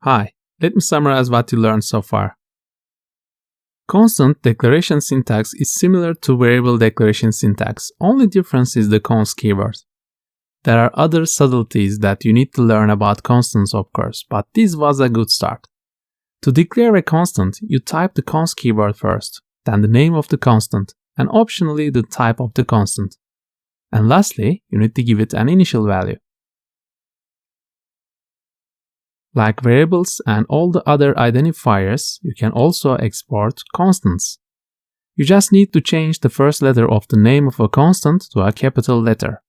Hi, let me summarize what you learned so far. Constant declaration syntax is similar to variable declaration syntax, only difference is the const keyword. There are other subtleties that you need to learn about constants, of course, but this was a good start. To declare a constant, you type the const keyword first, then the name of the constant, and optionally the type of the constant. And lastly, you need to give it an initial value. Like variables and all the other identifiers, you can also export constants. You just need to change the first letter of the name of a constant to a capital letter.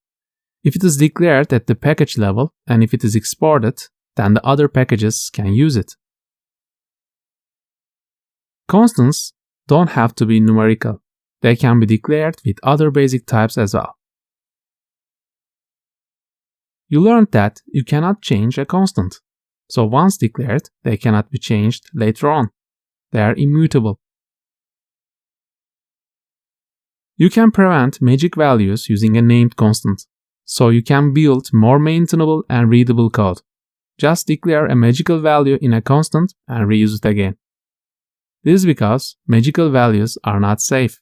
If it is declared at the package level and if it is exported, then the other packages can use it. Constants don't have to be numerical. They can be declared with other basic types as well. You learned that you cannot change a constant. So once declared, they cannot be changed later on. They are immutable. You can prevent magic values using a named constant. So you can build more maintainable and readable code. Just declare a magical value in a constant and reuse it again. This is because magical values are not safe.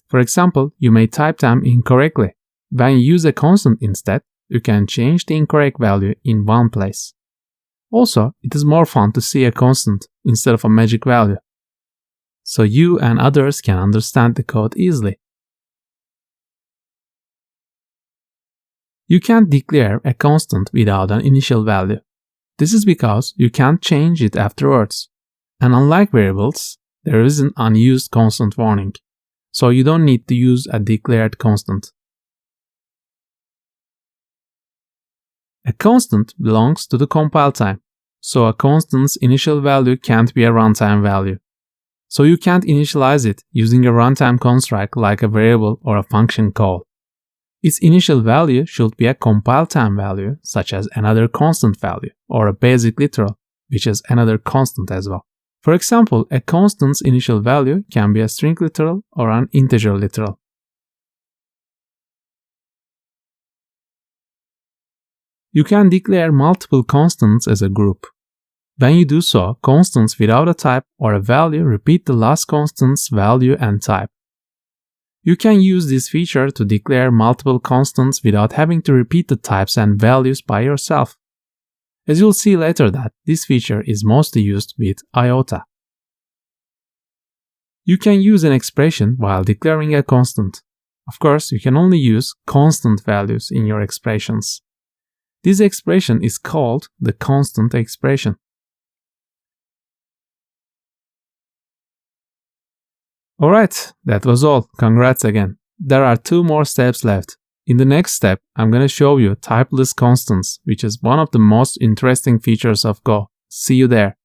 For example, you may type them incorrectly. When you use a constant instead, you can change the incorrect value in one place. Also, it is more fun to see a constant instead of a magic value, so you and others can understand the code easily. You can't declare a constant without an initial value. This is because you can't change it afterwards. And unlike variables, there is an unused constant warning, so you don't need to use a declared constant. A constant belongs to the compile time, so a constant's initial value can't be a runtime value. So you can't initialize it using a runtime construct like a variable or a function call. Its initial value should be a compile time value, such as another constant value, or a basic literal, which is another constant as well. For example, a constant's initial value can be a string literal or an integer literal. You can declare multiple constants as a group. When you do so, constants without a type or a value repeat the last constant's value and type. You can use this feature to declare multiple constants without having to repeat the types and values by yourself. As you'll see later that this feature is mostly used with IOTA. You can use an expression while declaring a constant. Of course, you can only use constant values in your expressions. This expression is called the constant expression. Alright, that was all. Congrats again. There are 2 more steps left. In the next step, I'm going to show you typeless constants, which is one of the most interesting features of Go. See you there.